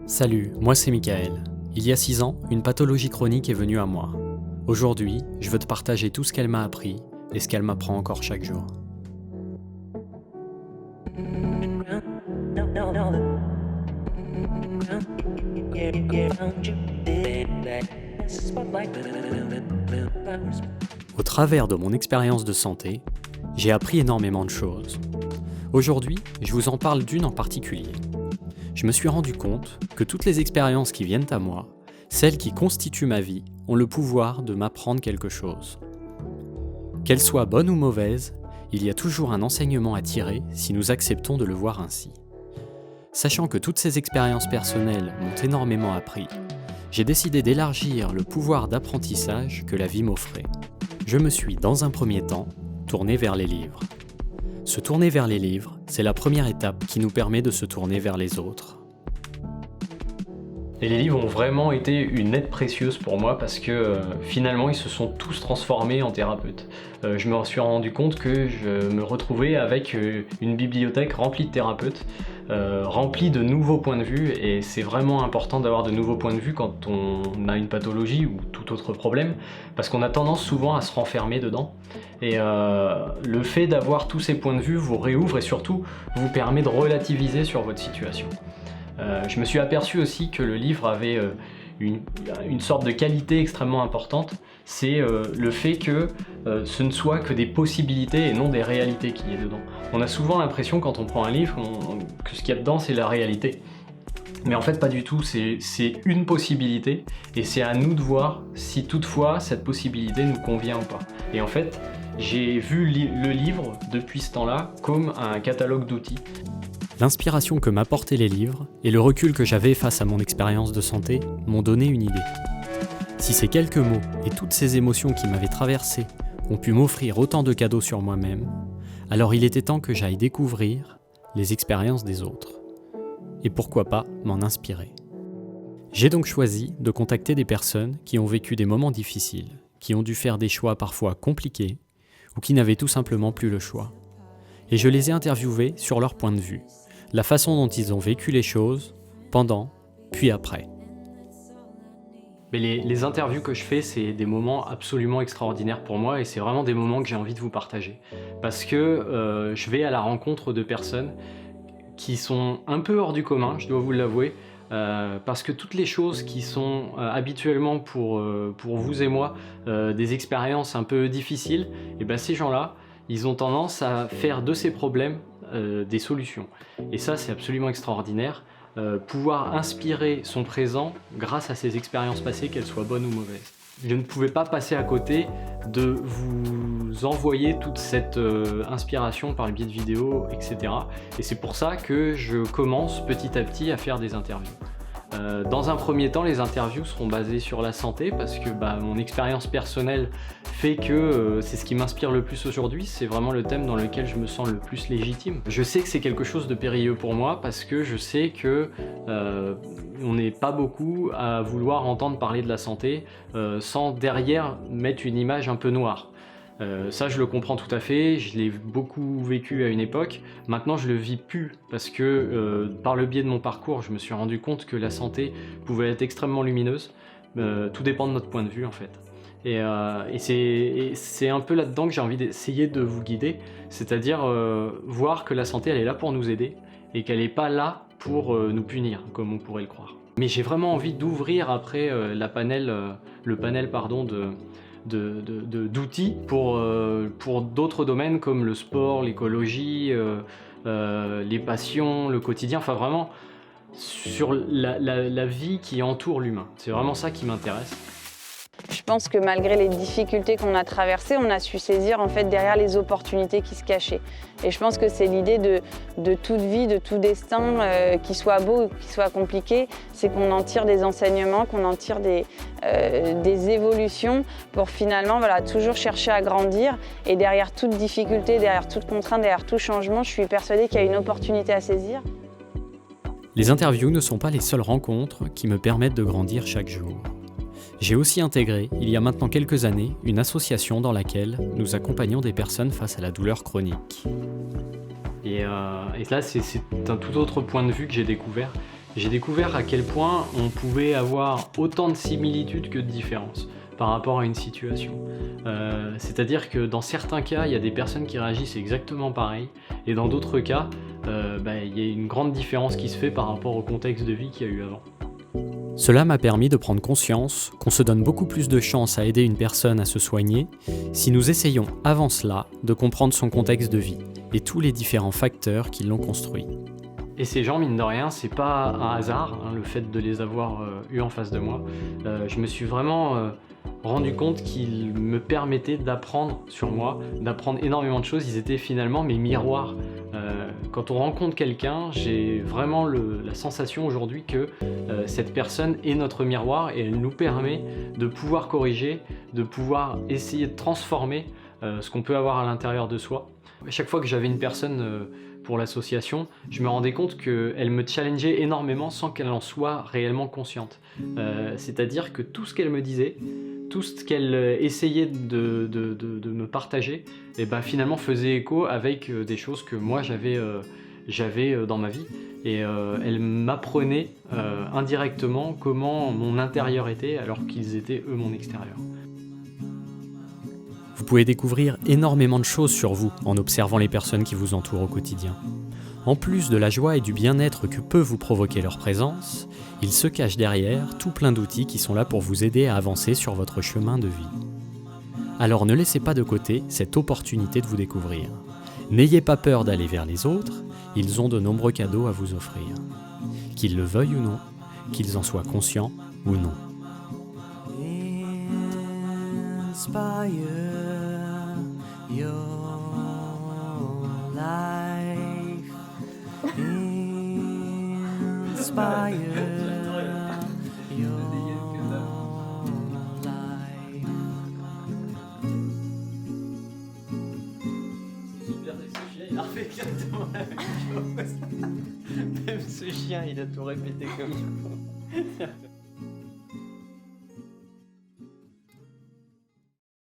Salut, moi c'est Michael. Il y a 6 ans, une pathologie chronique est venue à moi. Aujourd'hui, je veux te partager tout ce qu'elle m'a appris et ce qu'elle m'apprend encore chaque jour. Au travers de mon expérience de santé, j'ai appris énormément de choses. Aujourd'hui, je vous en parle d'une en particulier. Je me suis rendu compte que toutes les expériences qui viennent à moi, celles qui constituent ma vie, ont le pouvoir de m'apprendre quelque chose. Qu'elles soient bonnes ou mauvaises, il y a toujours un enseignement à tirer si nous acceptons de le voir ainsi. Sachant que toutes ces expériences personnelles m'ont énormément appris, j'ai décidé d'élargir le pouvoir d'apprentissage que la vie m'offrait. Je me suis, dans un premier temps, tourné vers les livres. Se tourner vers les livres, c'est la première étape qui nous permet de se tourner vers les autres. Et les livres ont vraiment été une aide précieuse pour moi parce que finalement ils se sont tous transformés en thérapeutes. Je me suis rendu compte que je me retrouvais avec une bibliothèque remplie de thérapeutes, remplie de nouveaux points de vue, et c'est vraiment important d'avoir de nouveaux points de vue quand on a une pathologie ou tout autre problème, parce qu'on a tendance souvent à se renfermer dedans. Et le fait d'avoir tous ces points de vue vous réouvre et surtout vous permet de relativiser sur votre situation. Je me suis aperçu aussi que le livre avait une sorte de qualité extrêmement importante, c'est le fait que ce ne soit que des possibilités et non des réalités qu'il y ait dedans. On a souvent l'impression quand on prend un livre que ce qu'il y a dedans c'est la réalité. Mais en fait pas du tout, c'est une possibilité et c'est à nous de voir si toutefois cette possibilité nous convient ou pas. Et en fait, j'ai vu le livre depuis ce temps-là comme un catalogue d'outils. L'inspiration que m'apportaient les livres et le recul que j'avais face à mon expérience de santé m'ont donné une idée. Si ces quelques mots et toutes ces émotions qui m'avaient traversé ont pu m'offrir autant de cadeaux sur moi-même, alors il était temps que j'aille découvrir les expériences des autres. Et pourquoi pas m'en inspirer. J'ai donc choisi de contacter des personnes qui ont vécu des moments difficiles, qui ont dû faire des choix parfois compliqués ou qui n'avaient tout simplement plus le choix. Et je les ai interviewés sur leur point de vue, la façon dont ils ont vécu les choses, pendant, puis après. Mais les interviews que je fais, c'est des moments absolument extraordinaires pour moi et c'est vraiment des moments que j'ai envie de vous partager. Parce que je vais à la rencontre de personnes qui sont un peu hors du commun, je dois vous l'avouer, parce que toutes les choses qui sont habituellement pour vous et moi des expériences un peu difficiles, et ben ces gens-là, ils ont tendance à faire de ces problèmes des solutions. Et ça, c'est absolument extraordinaire. Pouvoir inspirer son présent grâce à ses expériences passées, qu'elles soient bonnes ou mauvaises. Je ne pouvais pas passer à côté de vous envoyer toute cette inspiration par le biais de vidéos, etc. Et c'est pour ça que je commence petit à petit à faire des interviews. Dans un premier temps, les interviews seront basées sur la santé parce que mon expérience personnelle fait que c'est ce qui m'inspire le plus aujourd'hui, c'est vraiment le thème dans lequel je me sens le plus légitime. Je sais que c'est quelque chose de périlleux pour moi parce que je sais que on n'est pas beaucoup à vouloir entendre parler de la santé sans derrière mettre une image un peu noire. Ça je le comprends tout à fait, je l'ai beaucoup vécu à une époque, maintenant je le vis plus parce que par le biais de mon parcours je me suis rendu compte que la santé pouvait être extrêmement lumineuse, tout dépend de notre point de vue en fait. Et c'est un peu là-dedans que j'ai envie d'essayer de vous guider, c'est-à-dire voir que la santé elle est là pour nous aider et qu'elle n'est pas là pour nous punir comme on pourrait le croire. Mais j'ai vraiment envie d'ouvrir après le panel d'outils pour d'autres domaines comme le sport, l'écologie, les passions, le quotidien, enfin vraiment sur la vie qui entoure l'humain. C'est vraiment ça qui m'intéresse. Je pense que malgré les difficultés qu'on a traversées, on a su saisir en fait derrière les opportunités qui se cachaient. Et je pense que c'est l'idée de toute vie, de tout destin, qu'il soit beau ou qu'il soit compliqué, c'est qu'on en tire des enseignements, qu'on en tire des évolutions pour finalement toujours chercher à grandir. Et derrière toute difficulté, derrière toute contrainte, derrière tout changement, je suis persuadée qu'il y a une opportunité à saisir. Les interviews ne sont pas les seules rencontres qui me permettent de grandir chaque jour. J'ai aussi intégré, il y a maintenant quelques années, une association dans laquelle nous accompagnons des personnes face à la douleur chronique. Et là, c'est un tout autre point de vue que j'ai découvert. j'ai découvert à quel point on pouvait avoir autant de similitudes que de différences par rapport à une situation. C'est-à-dire que dans certains cas, il y a des personnes qui réagissent exactement pareil, et dans d'autres cas, il y a une grande différence qui se fait par rapport au contexte de vie qu'il y a eu avant. Cela m'a permis de prendre conscience qu'on se donne beaucoup plus de chances à aider une personne à se soigner si nous essayons avant cela de comprendre son contexte de vie et tous les différents facteurs qui l'ont construit. Et ces gens, mine de rien, c'est pas un hasard, le fait de les avoir eus en face de moi. Je me suis vraiment rendu compte qu'ils me permettaient d'apprendre sur moi, d'apprendre énormément de choses. Ils étaient finalement mes miroirs. Quand on rencontre quelqu'un, j'ai vraiment la sensation aujourd'hui que cette personne est notre miroir et elle nous permet de pouvoir corriger, de pouvoir essayer de transformer ce qu'on peut avoir à l'intérieur de soi. À chaque fois que j'avais une personne pour l'association, je me rendais compte qu'elle me challengeait énormément sans qu'elle en soit réellement consciente. C'est-à-dire que tout ce qu'elle me disait, tout ce qu'elle essayait de me partager, finalement faisait écho avec des choses que moi j'avais dans ma vie. Et elle m'apprenait indirectement comment mon intérieur était alors qu'ils étaient eux mon extérieur. Vous pouvez découvrir énormément de choses sur vous en observant les personnes qui vous entourent au quotidien. En plus de la joie et du bien-être que peut vous provoquer leur présence, il se cache derrière tout plein d'outils qui sont là pour vous aider à avancer sur votre chemin de vie. Alors ne laissez pas de côté cette opportunité de vous découvrir. N'ayez pas peur d'aller vers les autres, ils ont de nombreux cadeaux à vous offrir. Qu'ils le veuillent ou non, qu'ils en soient conscients ou non. Inspire your life. Inspire your life. Super, ce chien, il a refait exactement la même chose. Même ce chien, il a tout répété comme ça.